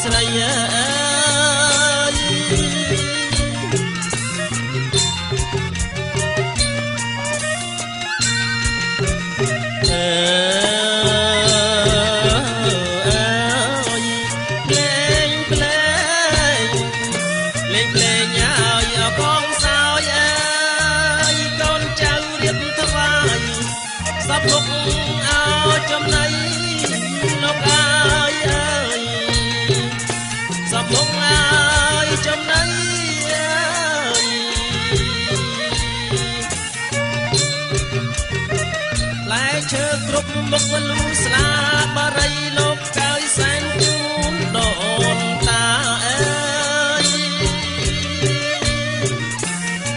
ស្រីអើយលោកអើចំណៃលោកអើយអើយសំលោកអើយចំណៃអើយផ្លែឈើគ្រប់មុខលូស្លាបារីលោកកើយសែនជូនដូនតាអើយ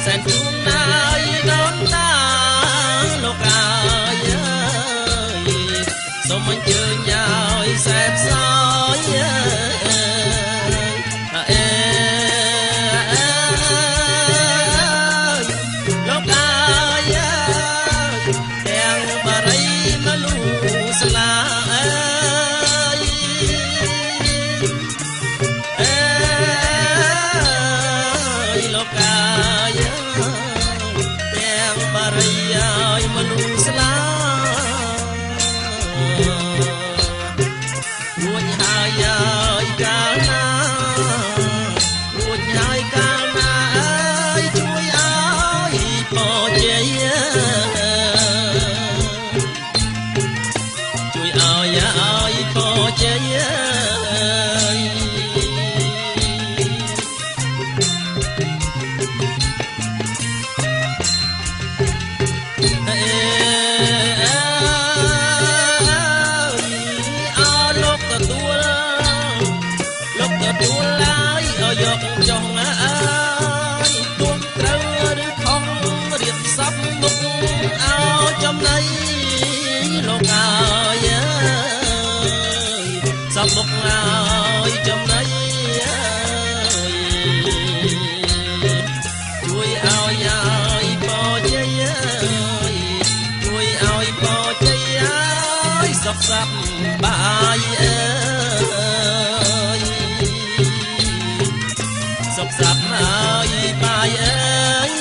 សែនជូនណាយដូនតាលោកអើយសូមអញ្ជើញឲ្យសែបសោយលោកអើយទាំងបារីមលូស្លាអើយលោកអើយទាំងបារីឲ្យមលូស្លារួចហើយកាលណារួចហើយកាលណាអើយជួយឲ្យពរជ័យជួយឲ្យពរជ័យទួលឡើយយកចុងអើយទួមត្រូវឬខំរៀបសពមុខអោចំណៃលោកអើយសពមុខអើយចំណៃជួយឲ្យពរជ័យជួយឲ្យពរជ័យសុខសប្បាយសុខសប្បាយបាយអើយ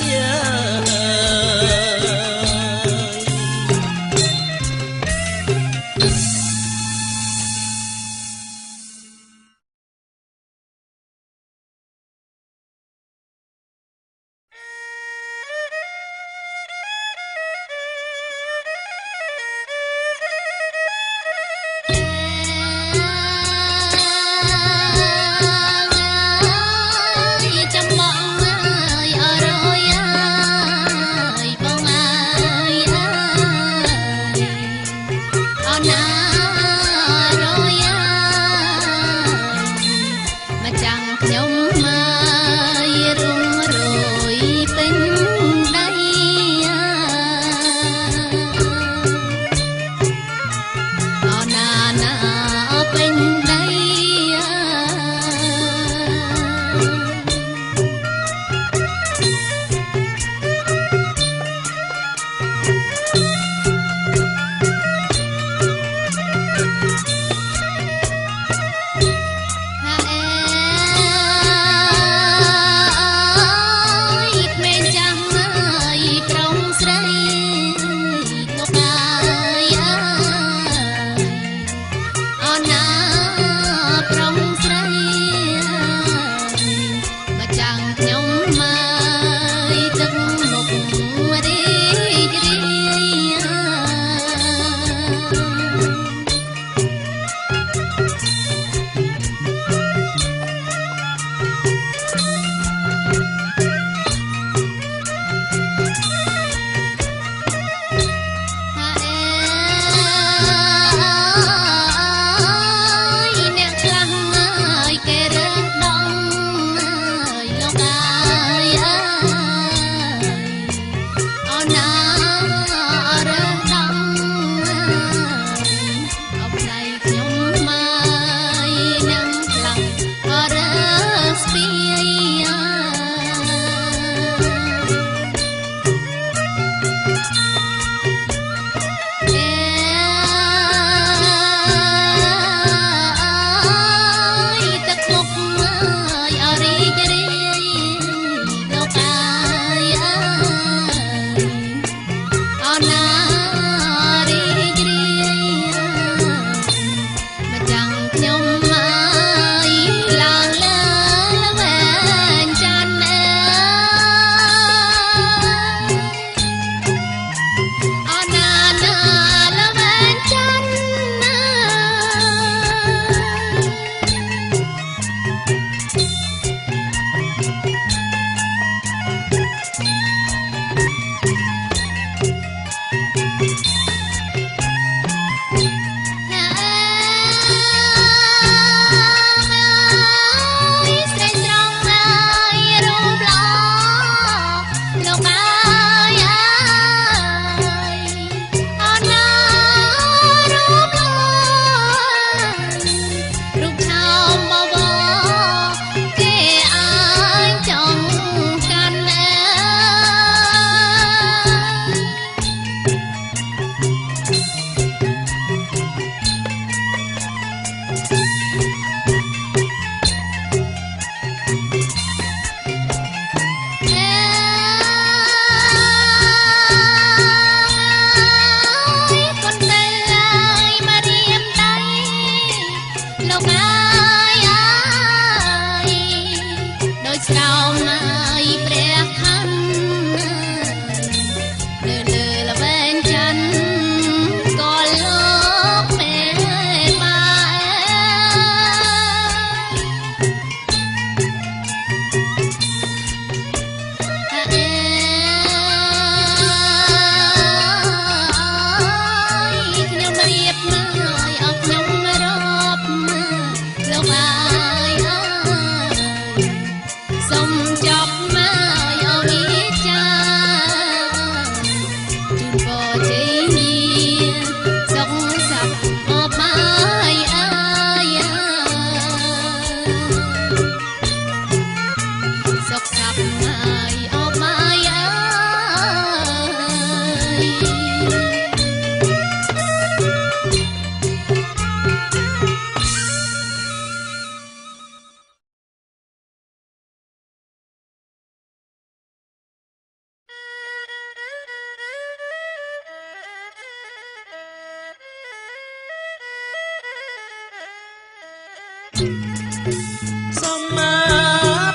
សំមា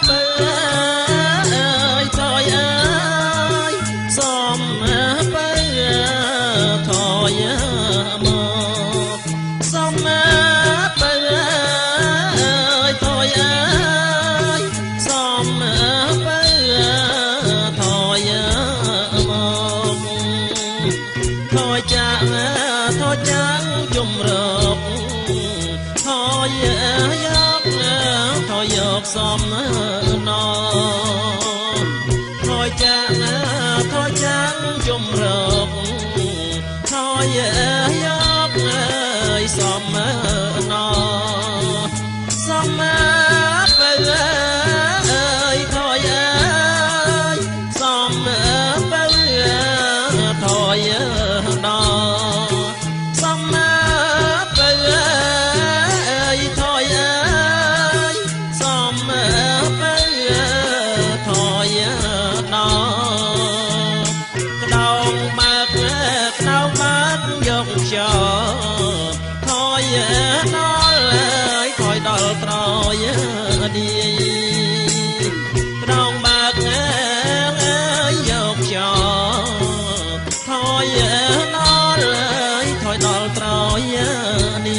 បើអើយថយអើយសំមាបើថយមកសំមាបើអើយថយអើយសំមាបើថយមកថយចាក់ថយចាក់ជំរកថយយកថយយកសំណថយចាក់ថយចាក់ជំរកថយយកសំណសំបើអើយថយអើយសំបើថយណសំបើអើយថយអើយសំបើថយណក្តោងបើកក្តោងបើកយកចោថយដល់ថយដល់ត្រយឌីក្តោងបើកយកចោថយដល់ថយដល់ត្រយឌី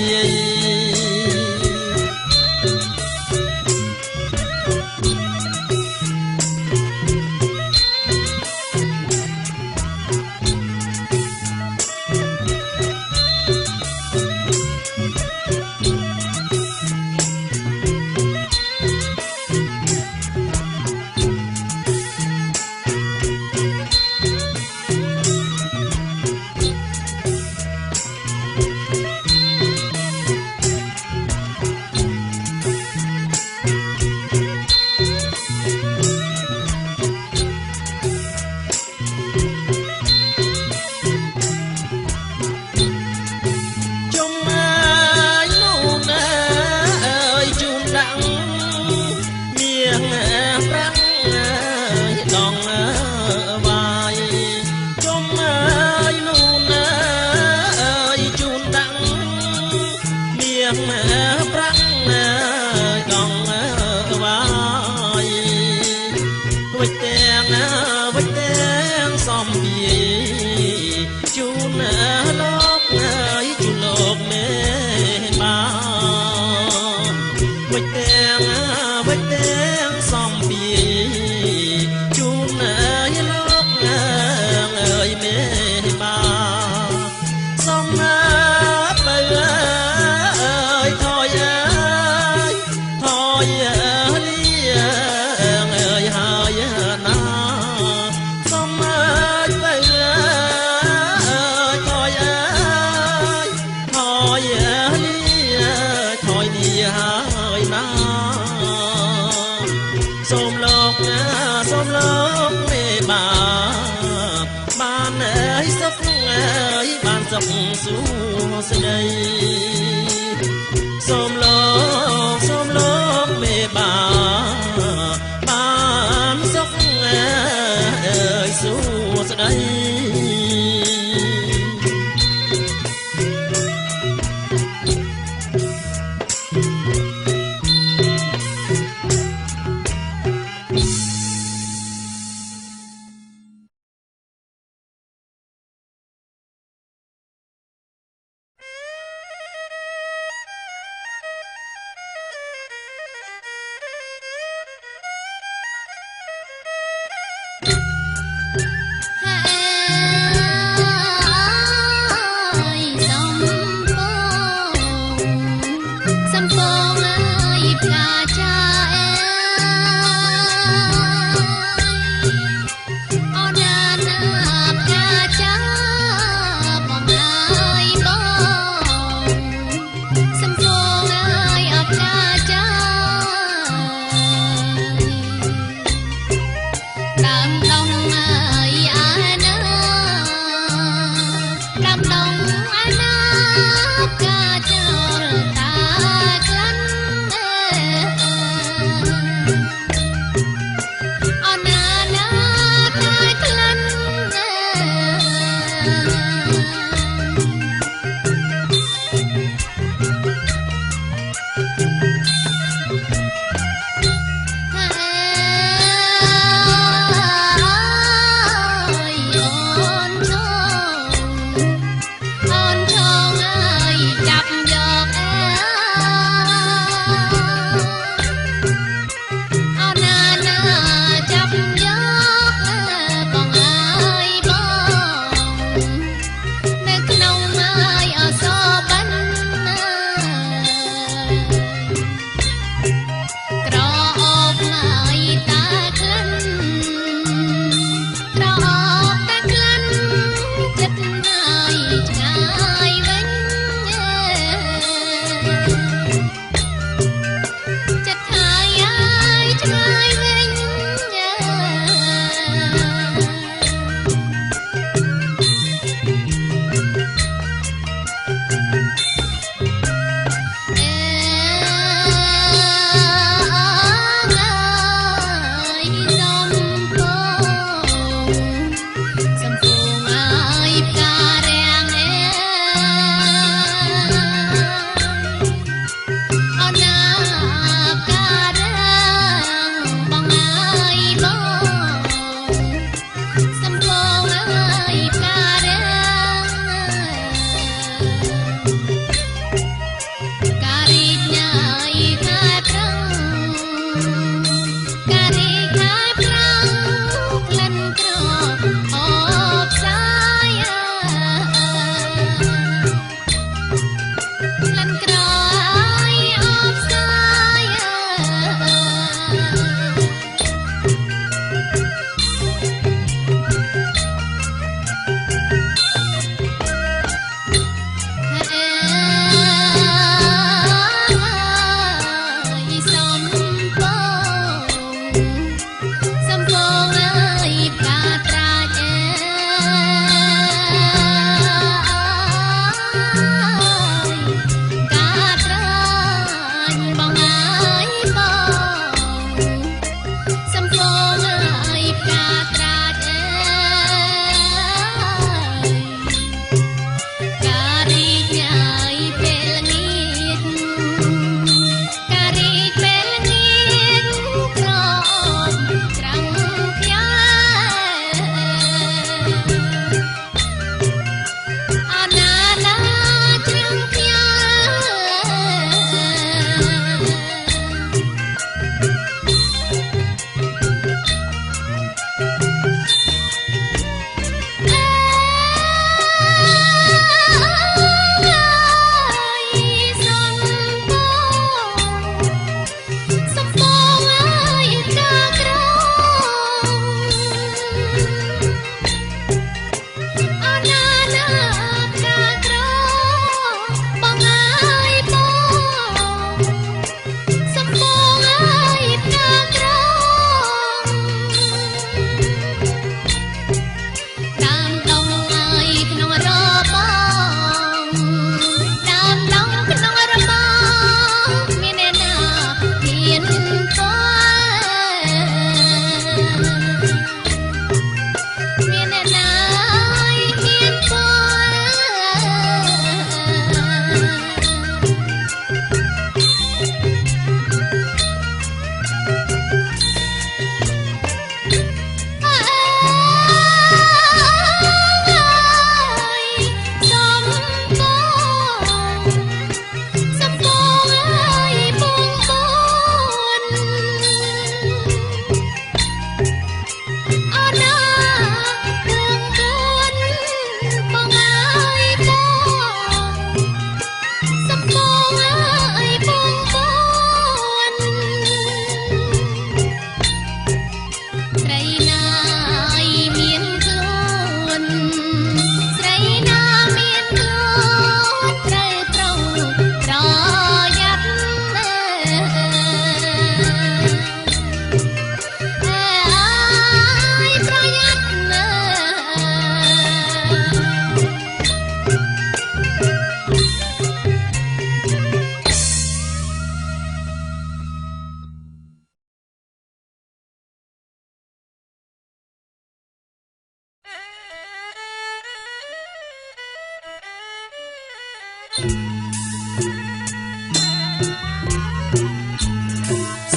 ប្រាក់ដងវាយវិតទាំងសំពីជូនលោកជូនលោកមេបាវិតទាំងសំពីជូនលោកមេបាសំបើថយលៀងហើយណាសំបើថយលៀហើយណាសូមលោកមេបាបានសុខបានសុខសួស្ដីសូមលោកមេបាបានសុខសួស្ដី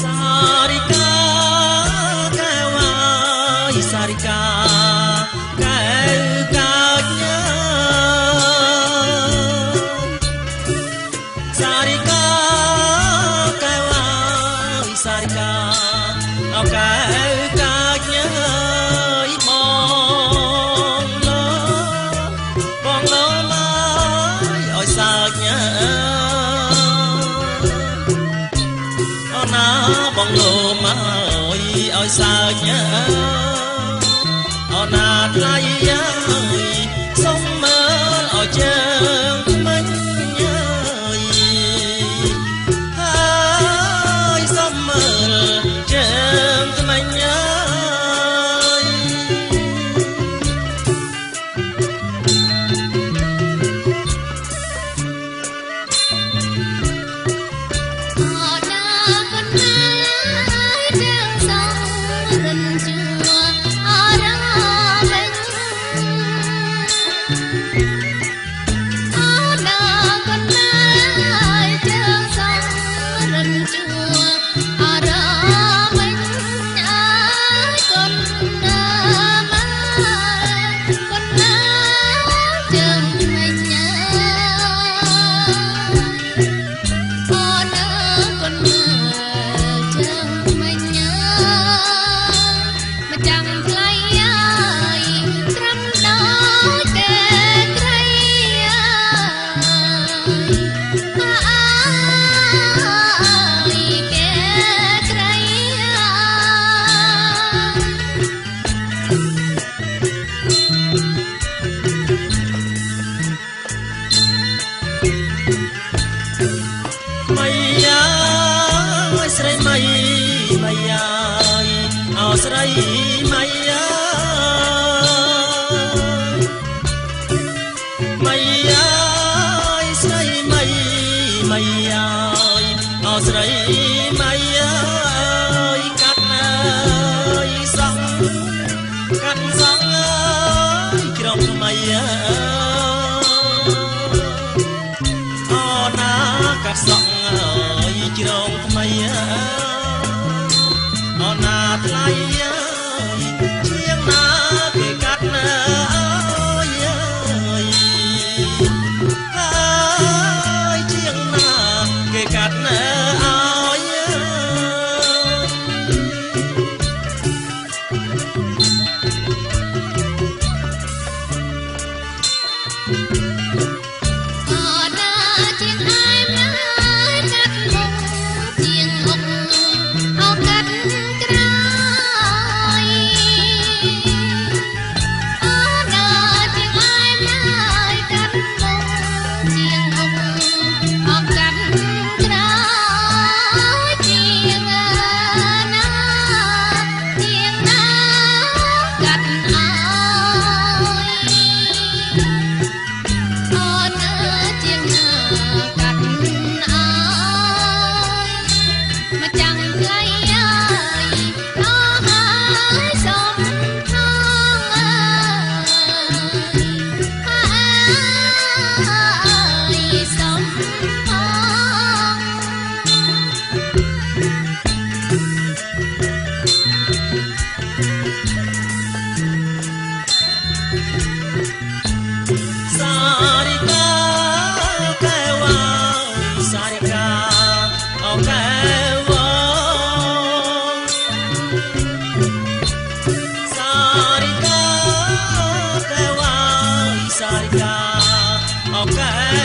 Sarika kawai sarika kaganya sarika kawai sarika kaganya bong lo mai oi saknya bong lo mai oi saknya ona lai ơi sống mơ ở chân mình ơi ơi sống mơ chân mình ơiស្រីមៃមៃអើយអោស្រីមៃអើយមៃអើយស្រីមៃមៃអើយអោស្រីមៃអើយកាត់អើយសក់កាត់សក់អើយក្រុមមៃអើយអូណាកាត់សក់អើយជ្រងថ្មីអូណាថ្លៃជាងណាគេកាត់ណាអើយជាងណាគេកាត់ណាអើយSarika, okay,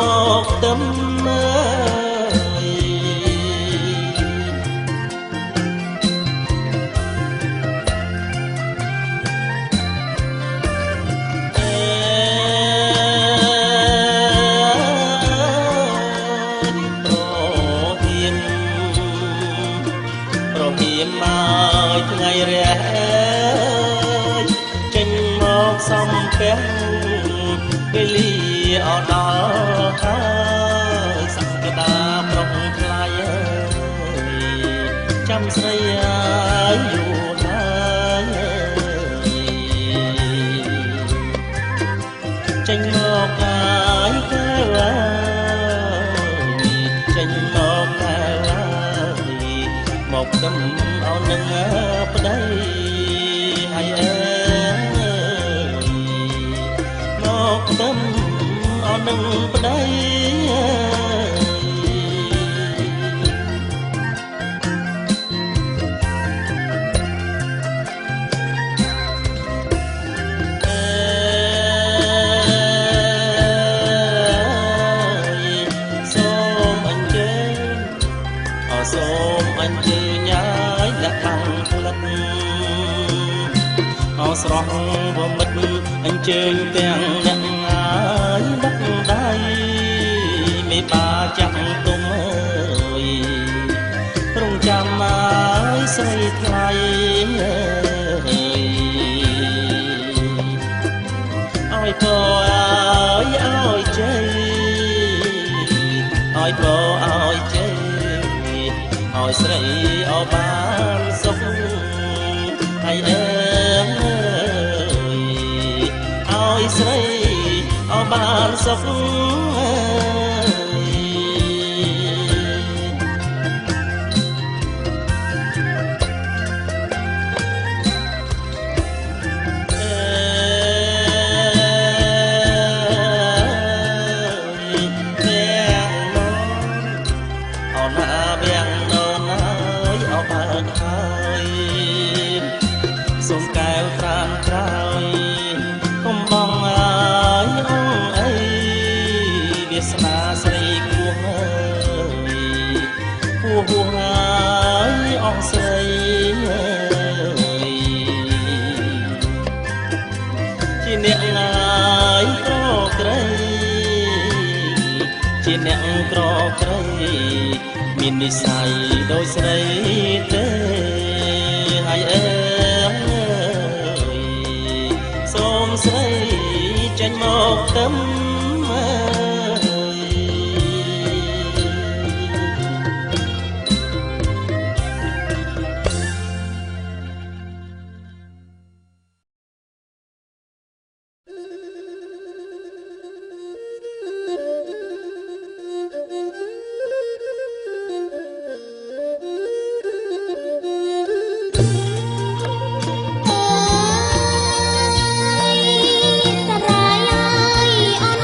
មកទឹមថ្ងៃរះចេញមកសំពះពេលលាអត់ដល់ហើយសក្តាប្រុងថ្លៃចាំស្រីហើយយូរហើយចេញមកកាយកែវចេញមកកែវមកដឹមអោននឹងប្តីហើយអើយមកទឹមអោននឹងប្តីសូមអញ្ជើញហើយដាក់ខាងផ្លិតអស្រស់វមិតអញ្ជើញទាំងអ្នកហើយដាក់ដៃមេបាចាក់ទុំអើយរងចាំហើយស្រីថ្លៃអើយក៏ឲ្យជ័យឲ្យក៏ឲ្យជ័យឲ្យស្រីអោបានសុខហើយអើយឲ្យស្រីអោបានសុខសូមកែវត្រាំក្រោយកុំបងអើយអងអីវាសនាស្រីគួងអើយគួងហួងអើយអងស្រីអើយជាអ្នកងាយក្រក្រៃជាអ្នកក្រក្រៃមាននិស្ស័យដូចស្រីទេហើយអើសូមស្រីចេញមកទឹមសារាយអើយអន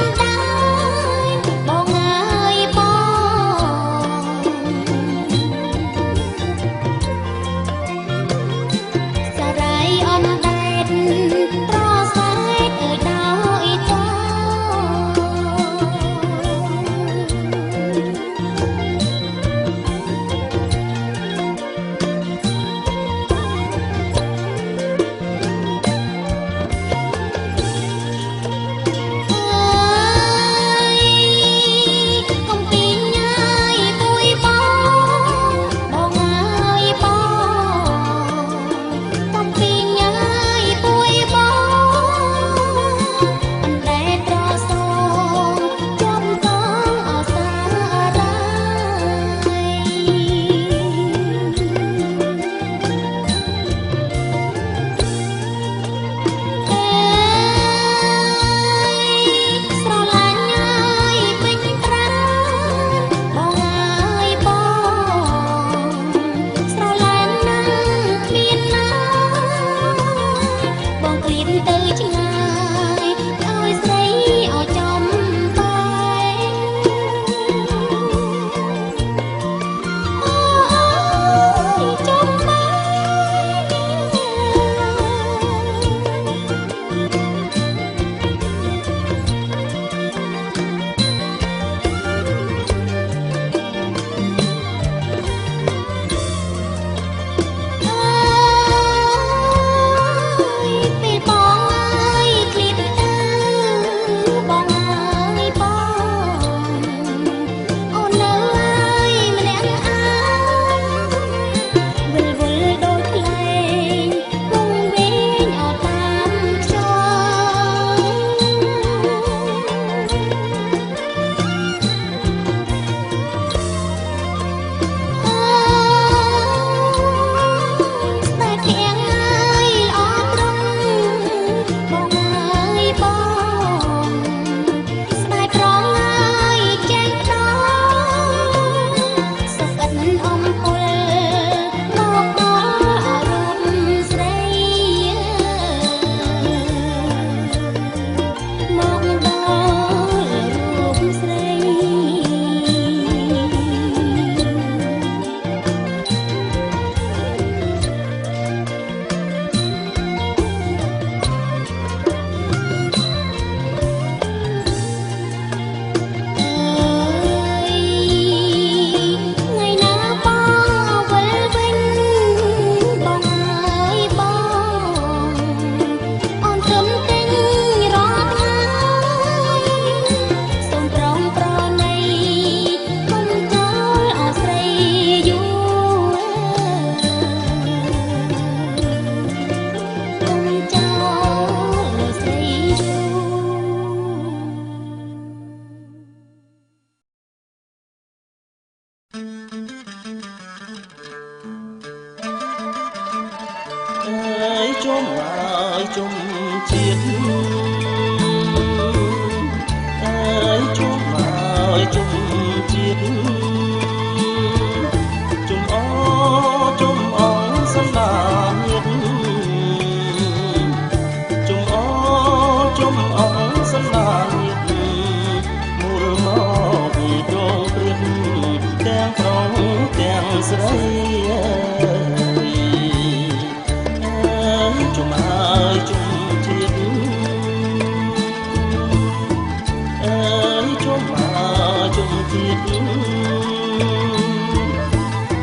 ជាតិ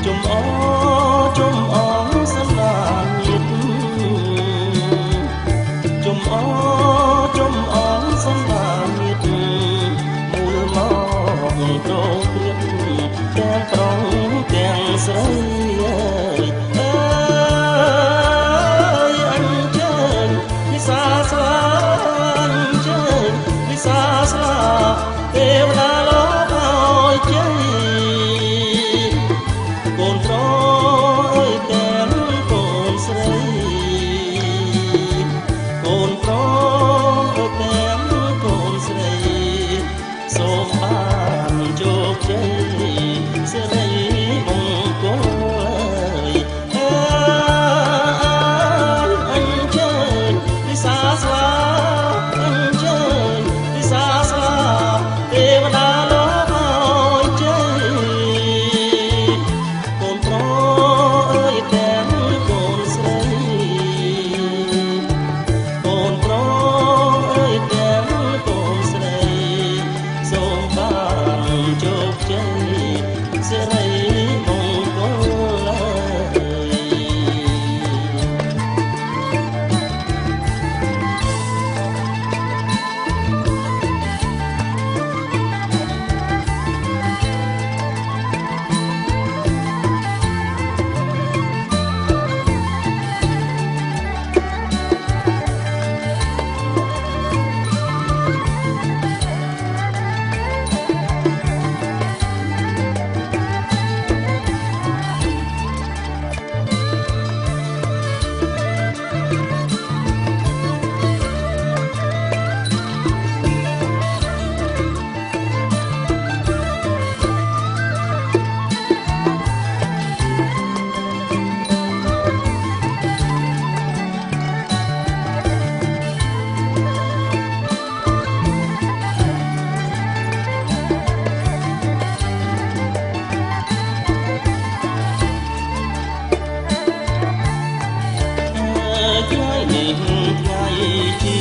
ជុំអជុំអសន្តានញាតជុំអជុំអសន្តានញាតមូលមកប្រព្រៀបទាំងប្រុសទាំងស្រីអញ្ជើញវិសាស្លាអញ្ជើញវិសាស្លាទេវតាលោកឲ្យជ័យកូនប្រុសទាំងកូនស្រីកូនប្រុសទាំងកូនស្រីសូមបានជោគជ័យសិរីមង្គលអញ្ជើញវិសាស្លាអញ្ជើញវិសាស្លាទេវតាលោកឲ្យជ័យកូនប្រុសទាំងកូនស្រីកូនប្រុសទាំងកូនស្រីសូមបានជោគជ័យសិរីមង្គលថ្ងៃនេះថ្ងៃជា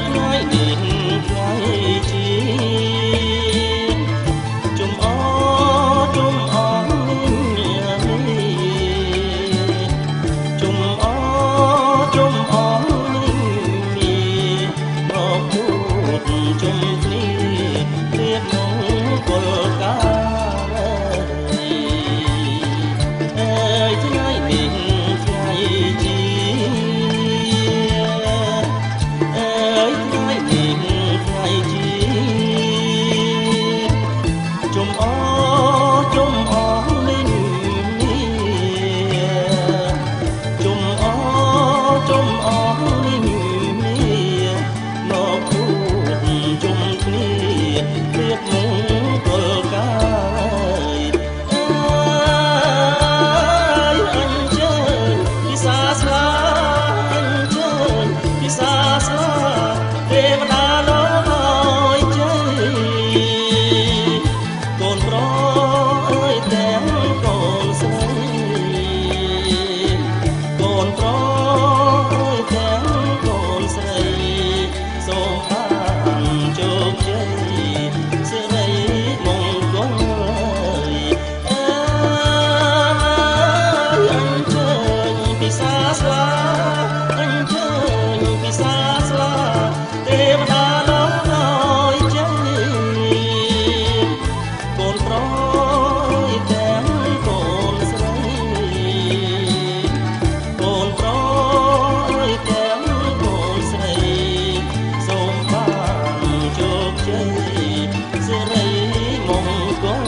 ថ្ងៃនេះថ្ងៃជាជុំអជុំអជុំអជុំអមកพูดជុំគ្នារៀបមង្គលការថ្ងៃនេះថ្ងៃជាថ្ងៃនេះថ្ងៃជាជុំអជុំអនេះជុំអជុំអនេះមកพูดជុំគ្នារៀបមង្គលការអញ្ជើញវិសាស្លាអញ្ជើញវិសាស្លាទេវតាលោកឲ្យជ័យកូនប្រុសទាំងកូនស្រីកូនប្រុសទាំងកូនស្រីសូមបានជោគជ័យសិរីមង្គលពិសាស្លាអញ្ជើញពិសាស្លាទេវតាលោកឲ្យជ័យកូនប្រុសទាំងកូនស្រីកូនប្រុសទាំងកូនស្រីសូមបានជោគជ័យសិរីមង្គល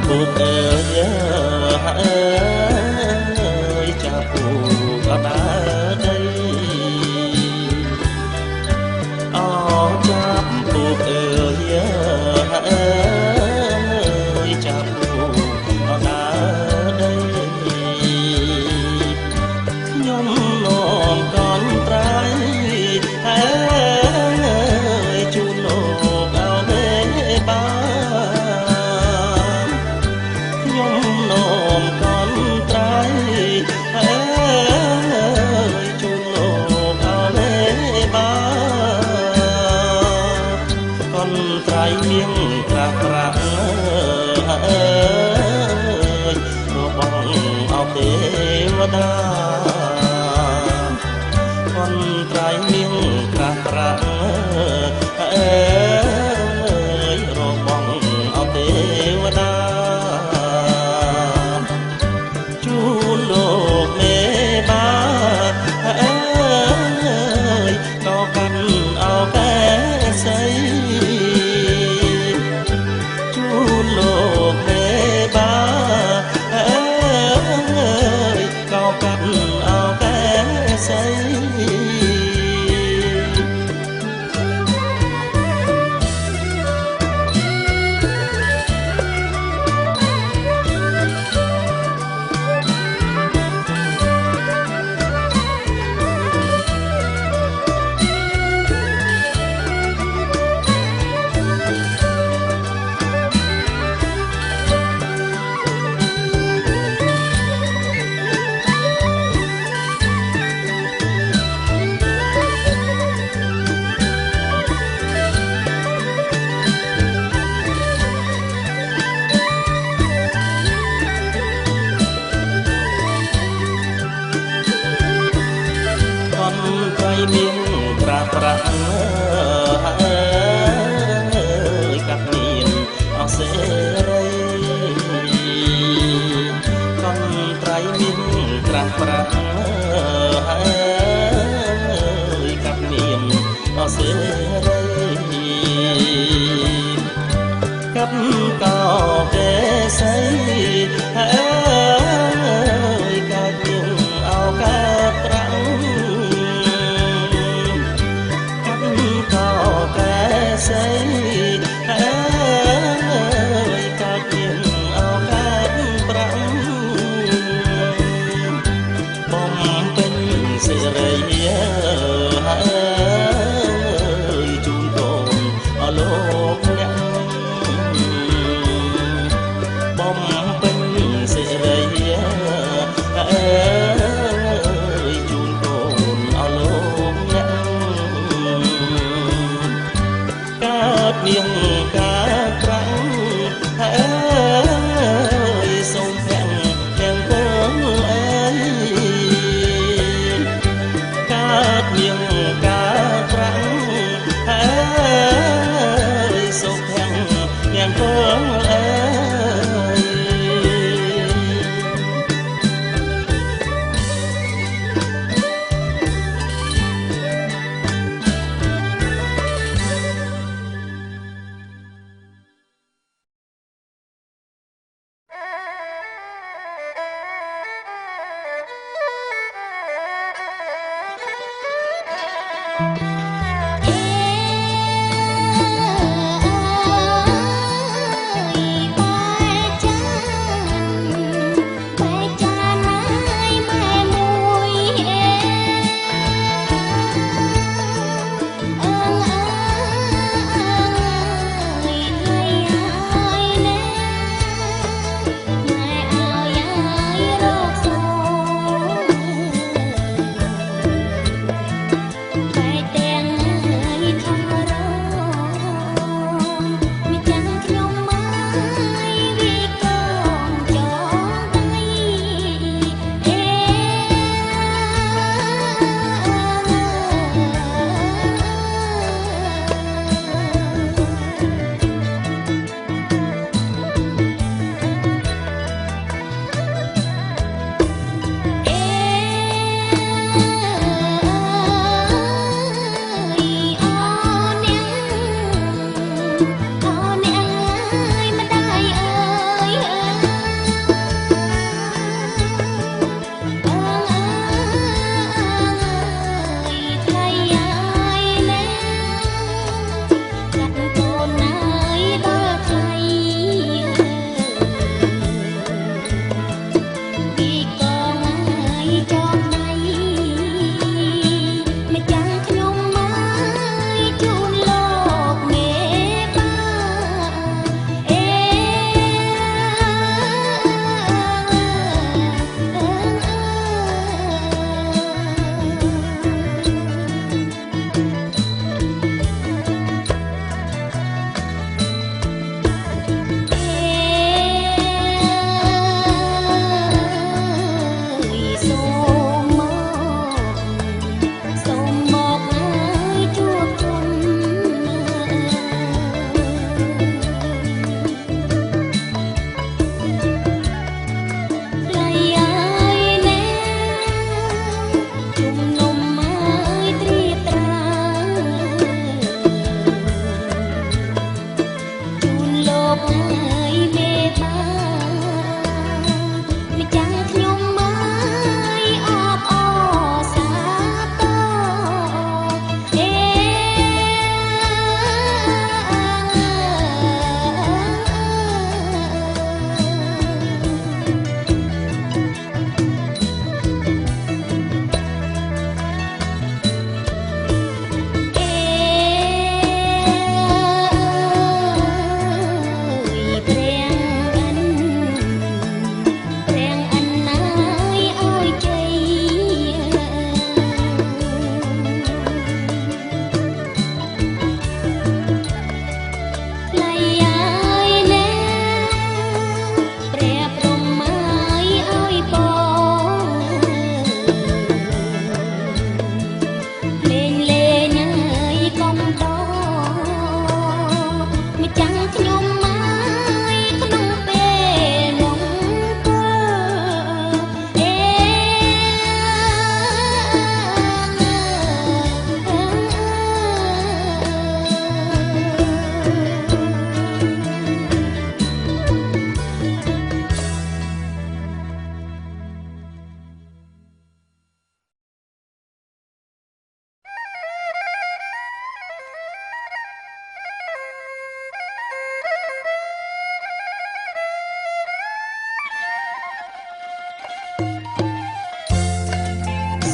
ពុកអើយចាប់ពុកអត់ដើរដីអចាប់ពុកអើយចាប់ពុកអត់ដើរដីខ្ញុំនាំកនត្រៃជូនលោកអោលេបានខ្ញុំនាំកនត្រៃជូនលោកអោលេបានកនត្រៃមានក្រាស់ក្រាស់របស់អោទេវតាកនត្រៃមានក្រាស់ក្រាស់របស់អោទេវតាជូនលោកមេបាក៏កាន់អោកែសីជូនលោកមេបាក៏កាន់អោកែសីមានប្រាប្រាក់កាត់មានអសេរីកនត្រៃមានប្រាប្រាក់កាត់មានអសេរីកាត់កោកេសីកាត់ជាងអោកាប្រាំងសៃកាត់ជាងអោកាត់ប្រាំបំពេញសេរីជូនកូនអលោកអ្នកបំពេញសេរីជូនកូនអលោកអ្នកកើតនាងកើតប្រាំងសូមភាំងទាំងពងអើយកើតនាងកើតប្រាំងសូមភាំងទាំងពងអើយតែ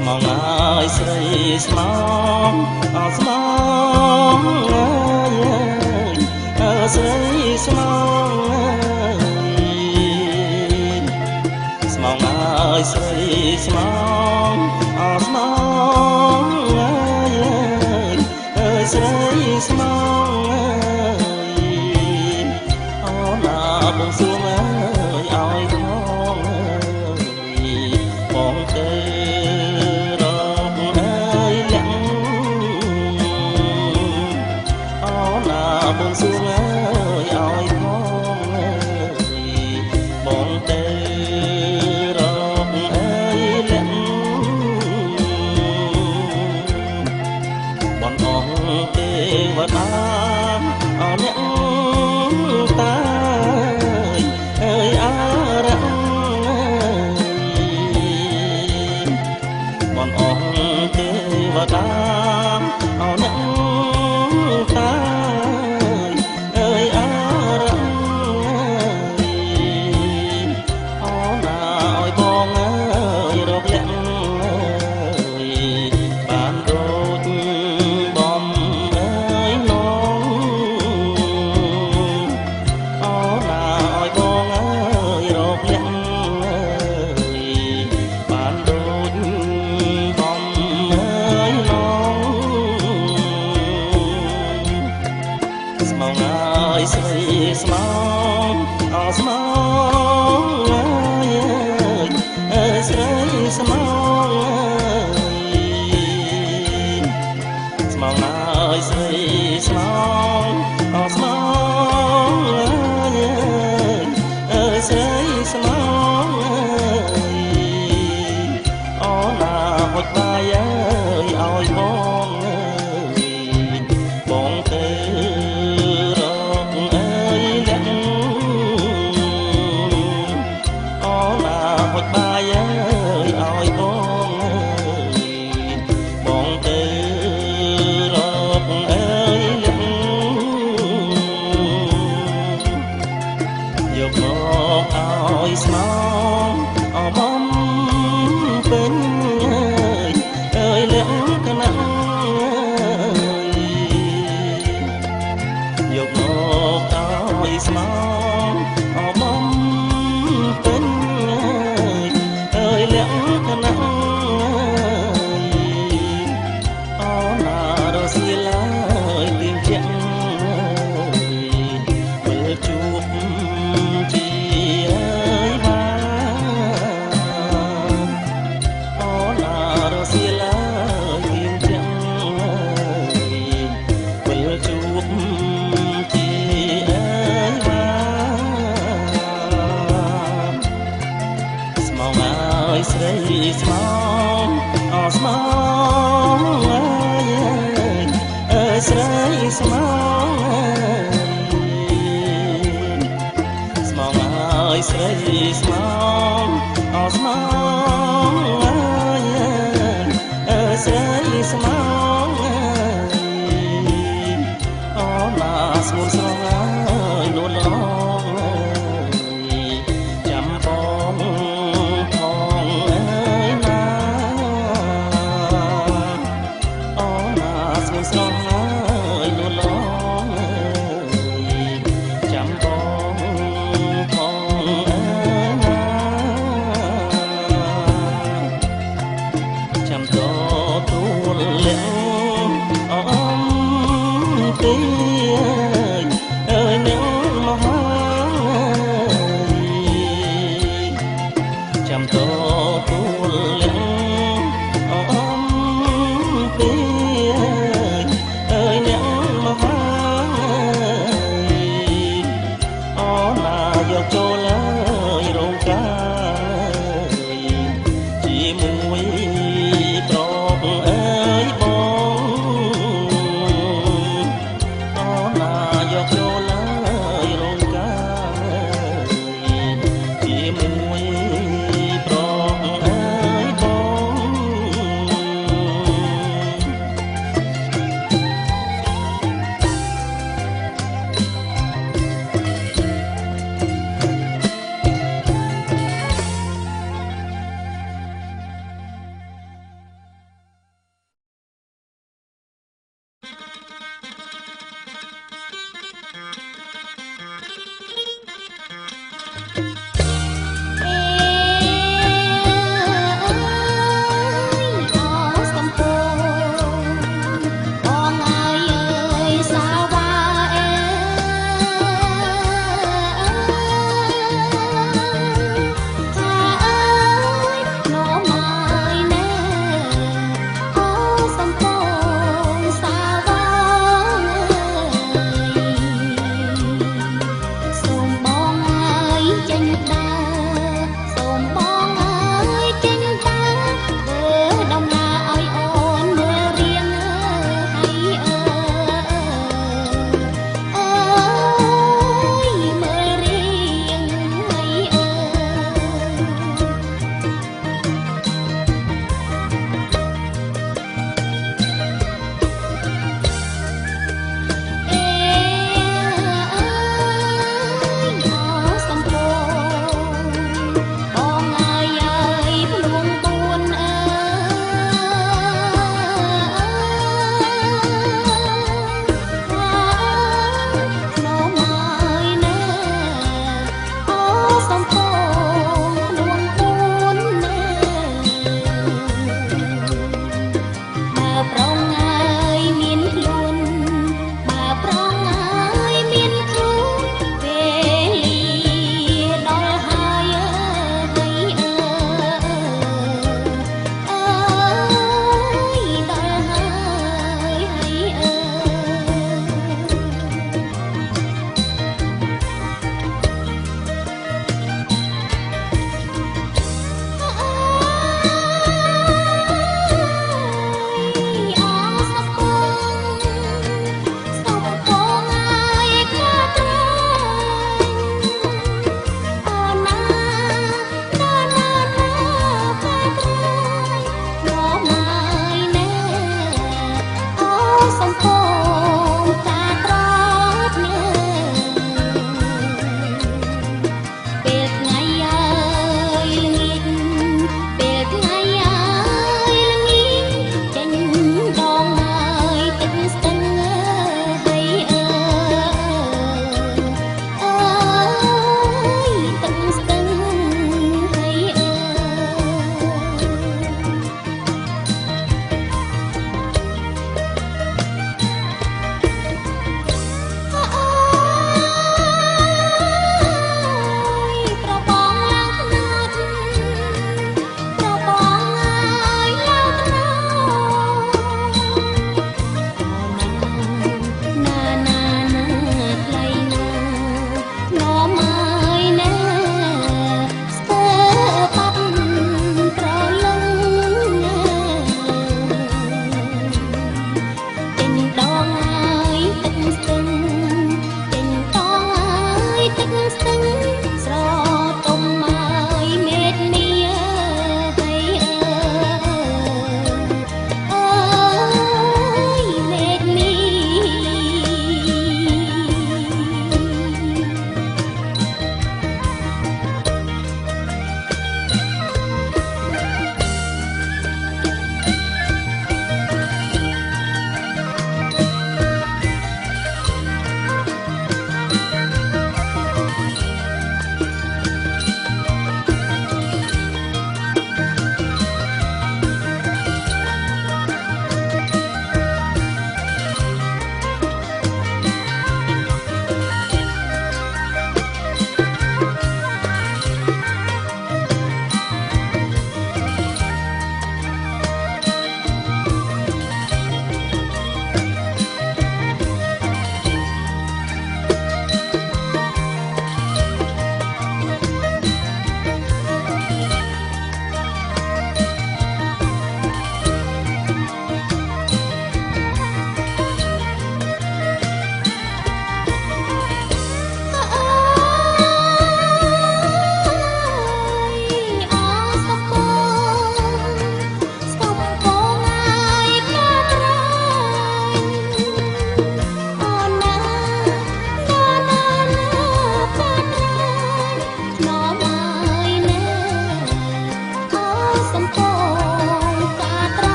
ស្មងអើយស្រីស្មងអើស្មងអើស្រីស្មងស្មងអើយស្រីស្មងអើស្មងអើស្រីស្មងអូណាបងសួងអើយឲ្យផងបងទៅរកអើយលាក់អូណាបងសួងអើយឲ្យផងបងទៅរកអើយលាក់បងអងទេវតាអរអ្នកតាអើយអារៈបងអងទេវតាអរអ្នកតាអើយអារៈអូណាឲ្យបងអើយរកលាក់បានដូចបំអើយនងអូណាឲ្យបងអើយរកលាក់បានដូចបំអើយនងស្មងអើយស្រីស្មងអើស្មងអើយស្រីស្មងស្មងអើយស្រីស្មងអើស្មងអើយស្រីស្មងអូណាហុចបាយអើយឲ្យបងទៅរកអើយលាក់អូណាហុចបាយឲ្យបងទៅរកអើយលាក់យកមកឲ្យស្មងអបំពេញអើយលាក់កណាស់យកមកឲ្យស្មងអបំពេញអើយលាក់កណាស់អូណារសៀលអើយទៀងជាក់វិលជួបជាអើយបានអូណារសៀលអើយទៀងជាក់វិលជួបជាអើយបានស្មងអើយស្រីស្មងអស្មងអើយស្រីស្មងស្មងអើយស្រីស្មងអស្មងអើយស្រីស្មងអូណាស្ងួនស្រងអើយលួនឡងចាំបងផងអើយណាអូណាស្ងួនស្រងអើយលួនឡងចាំបងផងអើយណា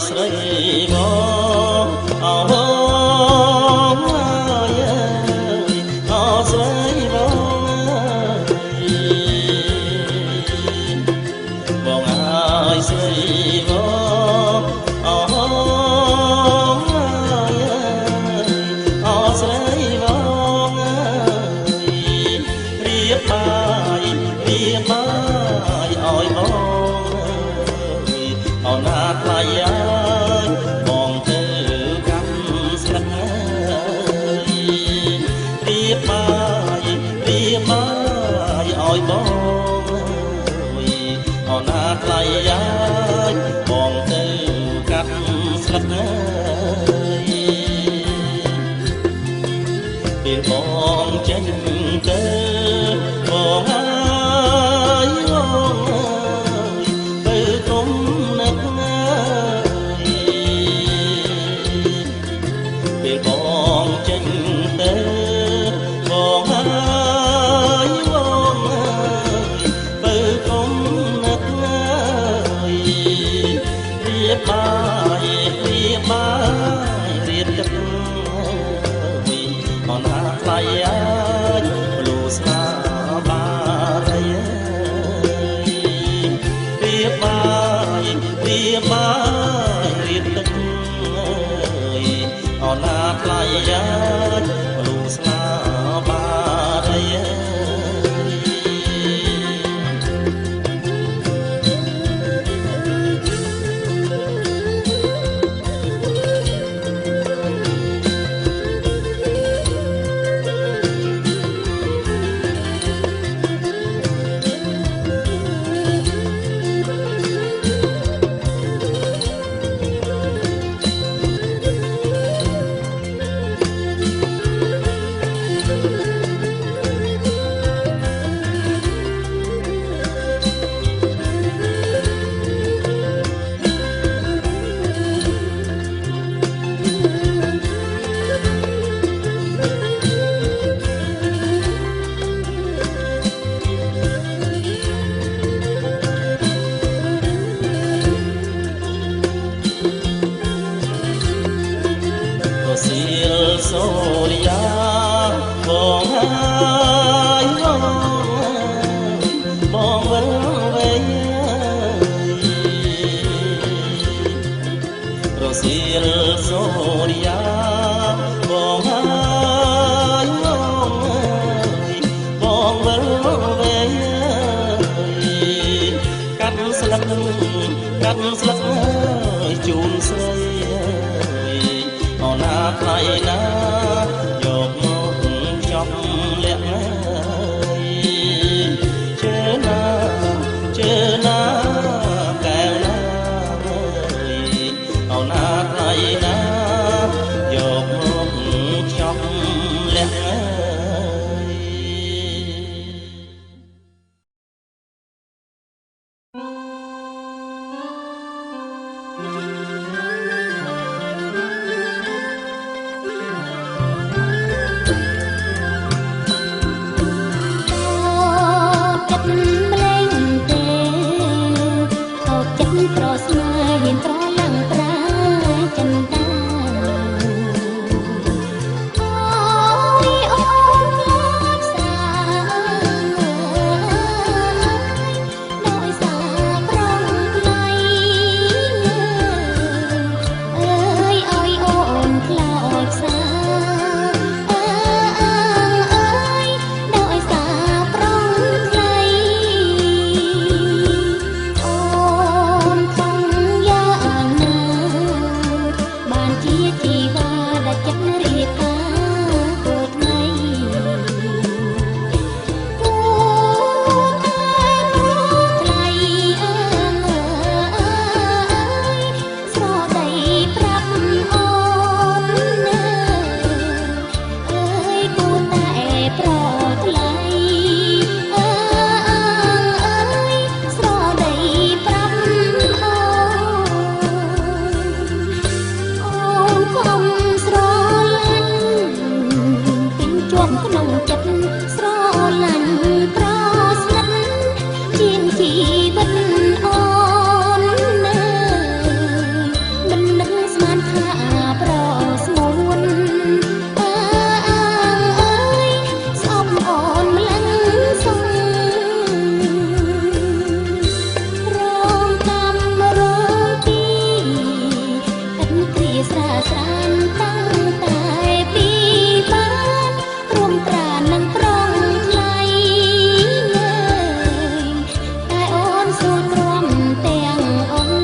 ស្រីបងអើយអើស្រីបងបងអើយស្រីបងអើយអើស្រីបងរៀបបាយឲ្យបងអរណាថ្លៃបងទៅកាន់ស្លឹករៀបបាយឲ្យបងអរណាថ្លៃបងទៅកាន់ស្លឹកពេលបងចេញទៅបងរៀបទឹកអរណាថ្លៃលូស្នាបារីរៀបបាយរៀបទឹកអរណាថ្លៃលូស្នាបារី សូរិយាបងហើយបងវិលវែងរសៀលសូរិយាបងហើយបងវិលវែងកាត់ស្លឹកជូនស្រីអរណាថ្លៃណា ងក្នុងចិត្តស្រឡាញ់ត្រស្និទ្ធជាងជីវិតអូននៅមិននឹកស្មានថាប្រស្មួនអើយស្អប់អូនម្លឹងសងរងកម្មរងទីឥតគ្រាស្រាស្រានតាំងតែពីបានរួមប្រាននឹងប្រងថ្លៃលើតែអូនស្រួលទ្រាំទាំងអង្គ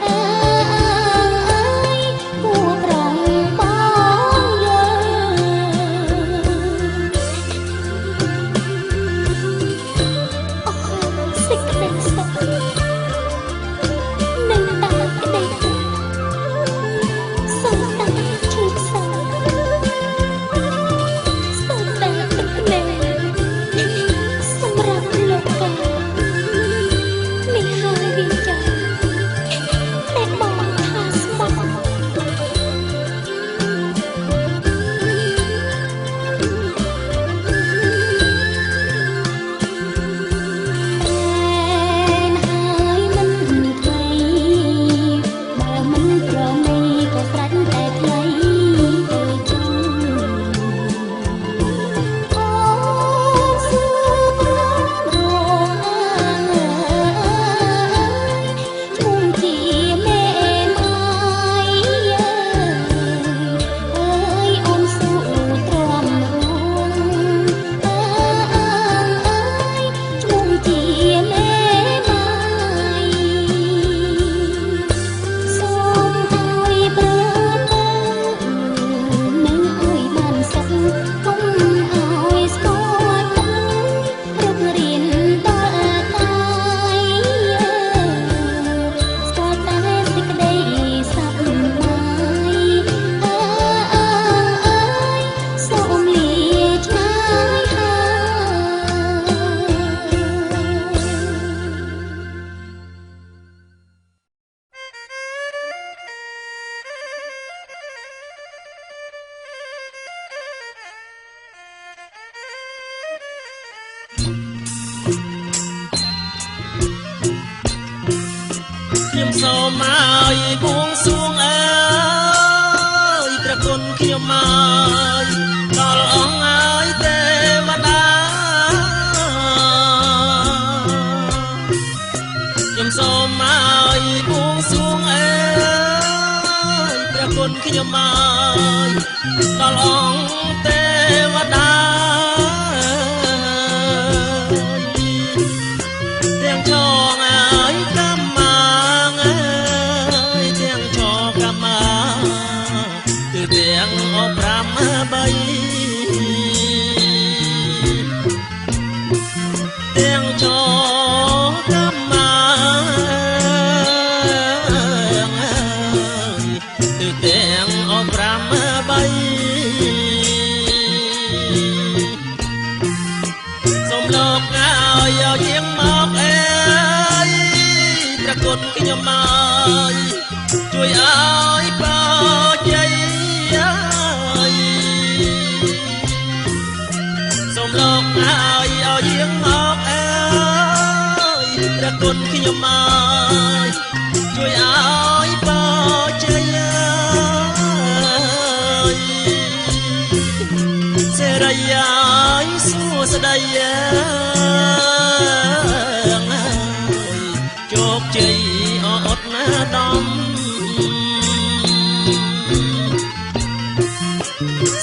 អើយគួរប្រងបងយល់សេចក្តីសុខនឹងតែក្តីទុក្ខសូមតែឈឺផ្សាសូមតែទឹកភ្នែកសម្រាប់លោកកានេះហើយវាចាតែបងថាស្មោះហើយមិនថ្លៃបើមិនប្រណីក៏ស្រាច់តែថ្លៃទៅចង់អូសួរប្រងរងឈុំជាមេម៉ាយអើយអូនស៊ូទ្រាំរួងអើយឈុំជាមេម៉ាយសូមឲ្យប្រទៅនឹងឲ្យបានសុខកុំឲ្យស្គាល់ទៅរករៀនដល់កាយស្គាល់តែសេចក្តីសប្បាយអើយសូមលាឆ្ងាយហើយខ្ញុំសូមឲ្យបួងសួងអើយព្រះគុណខ្ញុំមកដល់អង្គអើយទេវតាខ្ញុំសូមឲ្យបួងសួងអើយព្រះគុណខ្ញុំមកដល់អង្គទេវតាទាំងចងអើយកម្មមាងអើយទាំងចងកម្មមាគឺទាំងអប5 3ទាំងចងកម្មមាគឺទាំងអប5 3សូមលោកឲ្យយាងមកអើយព្រះគុណខ្ញុំមកជួយឲ្យប្រជ័យសូមលោកឲ្យយាងមកអើយព្រះគុណខ្ញុំមកជួយឲ្យប្រជ័យសេរីឲ្យសួស្តីជោគជ័យអត់ណាដំ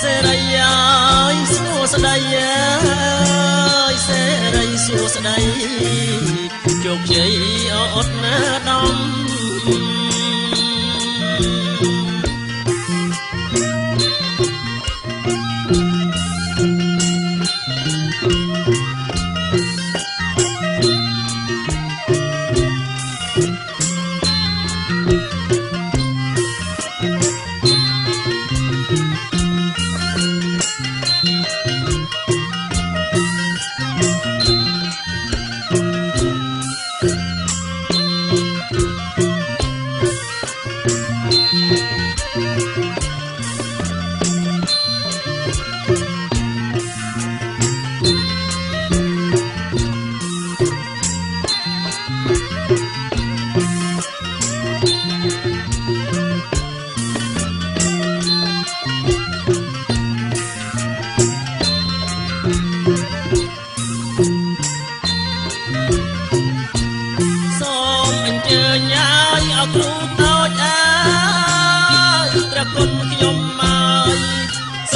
សេរីឲ្យសួស្តីសេរីសួស្តីជោគជ័យអត់ណាដំ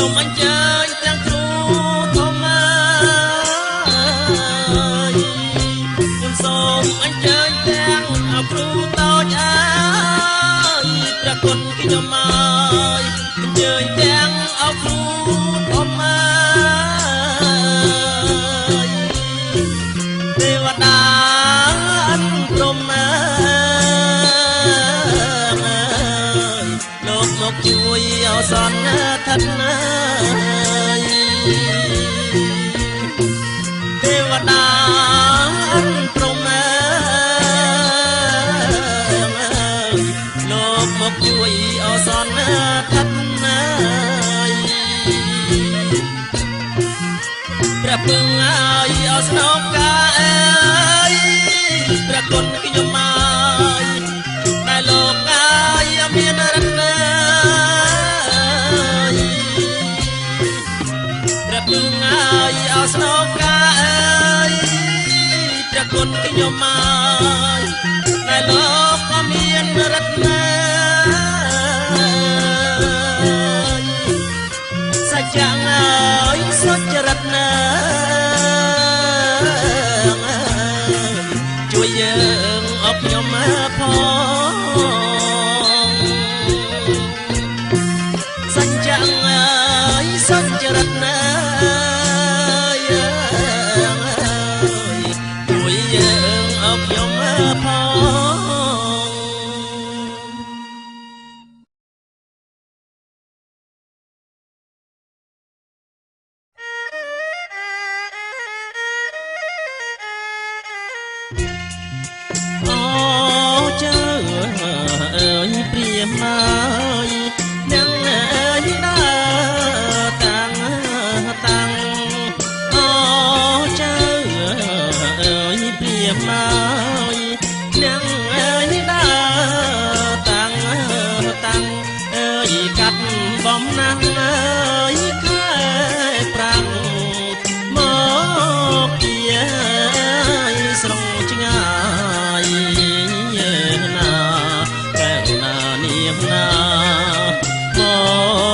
សូមអញ្ជើញទាំងគ្រូធំអើយខ្ញុំសូមអញ្ជើញទាំងគ្រូតូចអើយព្រះគុណខ្ញុំអើយអញ្ជើញទាំងគ្រូធំអើយទេវតាអិនព្រំអើយលោកមកជួយអសនឋិតអើយទេវតាអិនព្រំអើយលោកមកជួយអសនឋិតអើយព្រះពឹងអើយអស្នងកាអើយព្រះគុណខ្ញុំអើយដែលលោកអើយមានរតនាព្រះពឹងអើយអស្នងកាអើយព្រះគុណខ្ញុំអើយដែលលោកក៏មានរតនាសច្ចៈអើយសុចរិតណាជួយយើងអបខ្ញុំផងសច្ចៈអើយសុចរិតណាជួយយើងអបខ្ញុំផង អូចៅអើយព្រាមអើយនឹងអើយដើរតាំងអូចៅអើយព្រាមអើយនឹងអើយដើរតាំងអើយកាត់បំណាំងអើយខែប្រាំងមកពីស្រុងឆ្ងាយណាកែវណានាងណាម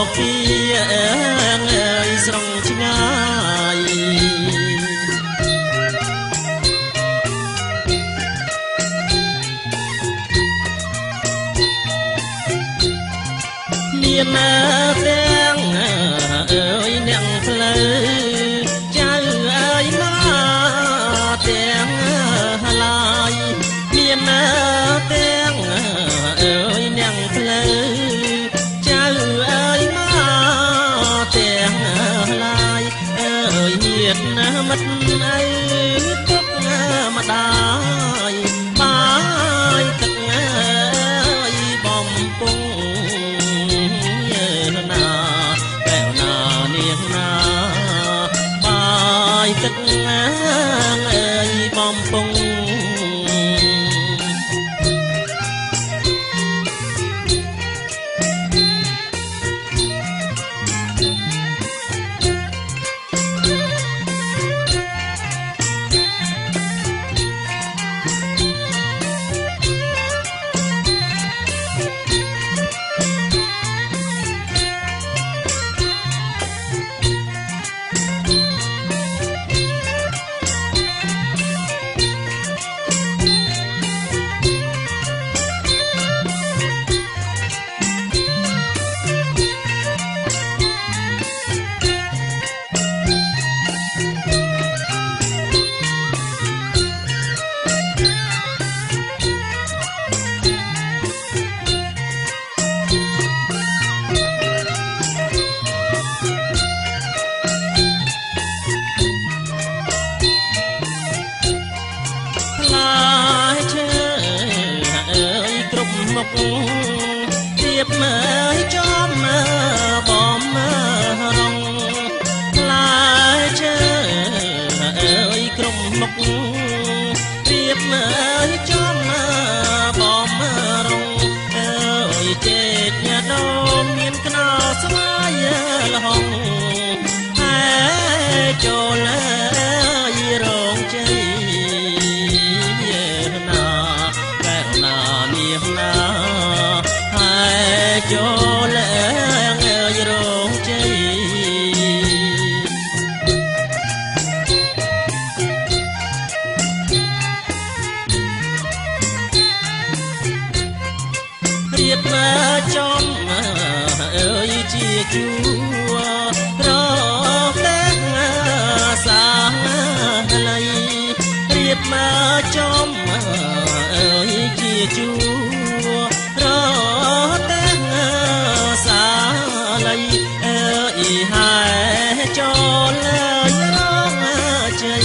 កពីស្រុងឆ្ងាយមានទាំងអើយអ្នកផ្លូវចៅអើយណាទាំងឡាយមានទាំងអើយអ្នកផ្លូវចៅអើយណាទាំងឡាយអើយញាតិណាមិត្តអើយទុកម្ដាយបាយទឹកអើយបំពង់ណាកែវណានាងណាបាយទឹកអើយបំពង់ទៀបមើលចំមើលបំមើលរងផ្លែឈើអើយក្រុមមុខទៀបមើលចំមើលបំមើលរងអើយចេកញ៉ាដូនមានខ្នោស្វាយលហងហើយចូលរងជ័យណាកែវណានាងណាចូលរងជ័យ hai cho lời rong chơi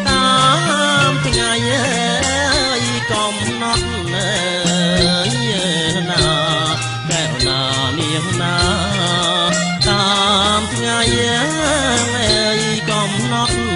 tam thì ngày ơi còn nót na kẹo na niềng na tam thì ngày ơi còn nót na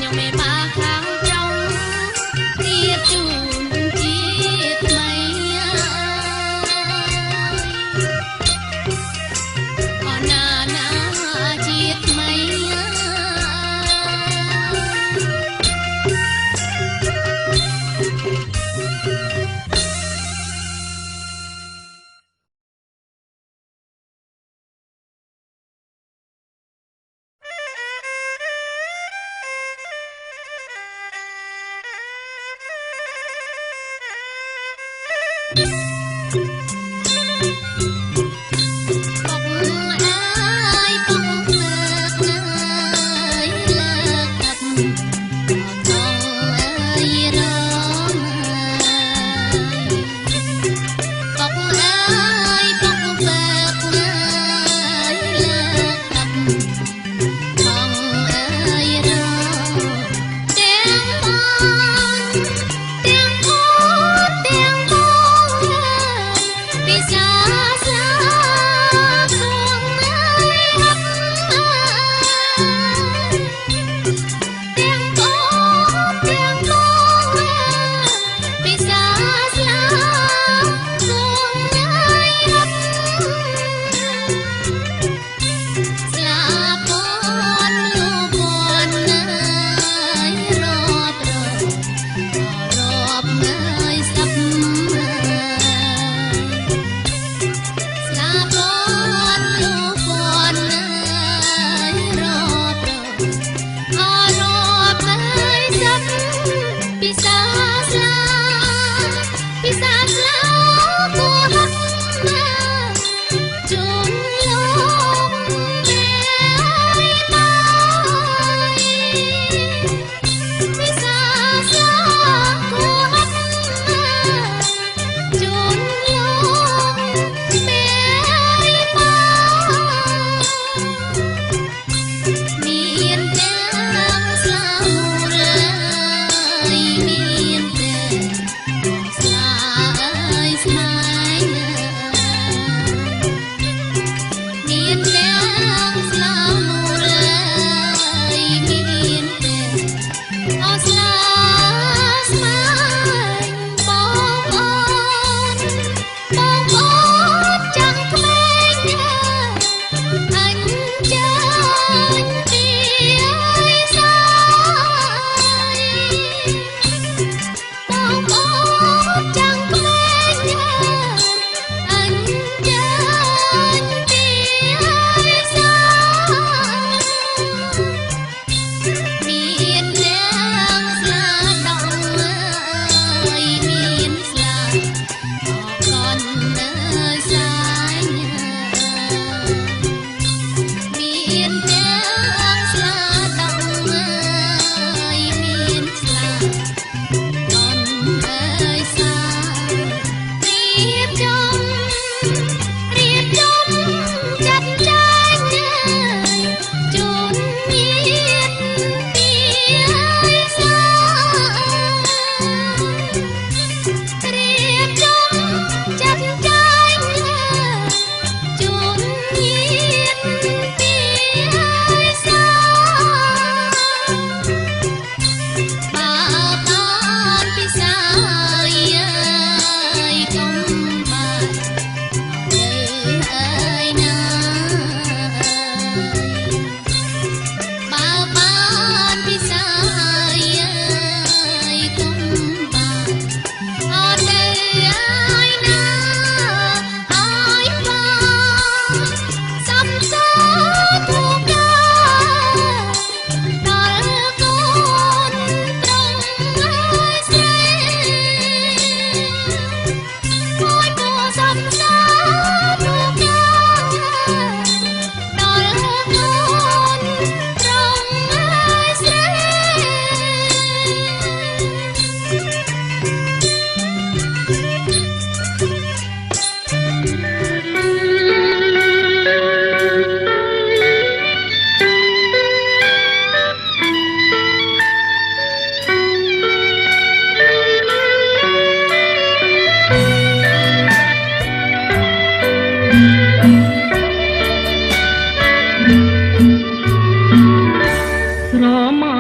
ងមេបាខាងចុងទៀបជូនជាថ្មីអណាណាជាថ្មី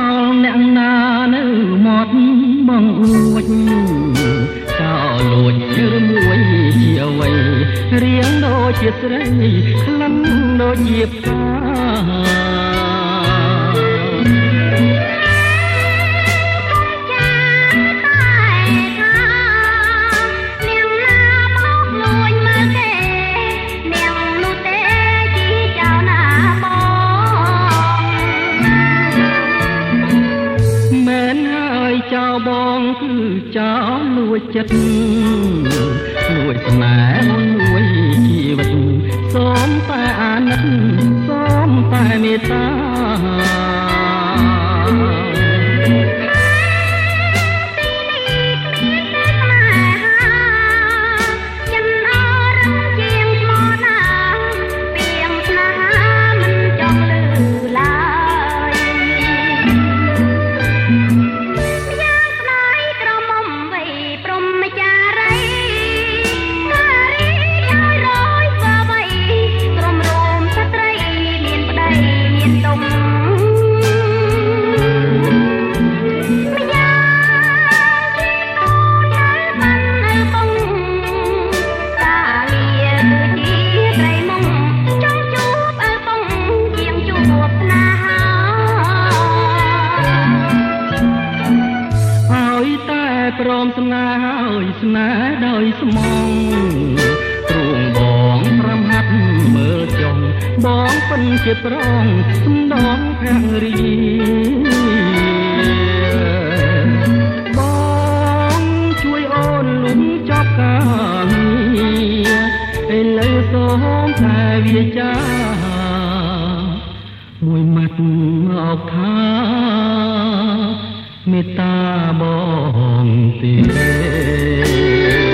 ល់អ្នកណានៅមាត់បងអួចចោលលួចឬមួយជាអ្វីរៀងដូចជាស្រីក្លិនដូចជាផ្កាចោលបងគឺចោលលួចចិត្តលួចស្នេហ៍មួយជីវិតសូមតែអាណិតសូមតែមេត្តាព្រមស្នេហ៍ហើយស្នេហ៍ដោយស្មងទ្រូងបងប្រមាត់មើលចុងបងពិនជាប្រងសំដងភរិយាបងជួយអូនលុំចប់ការងារឥឡូវសូមតែវាចាមួយម៉ាត់មកថាមេត្តាបងទេ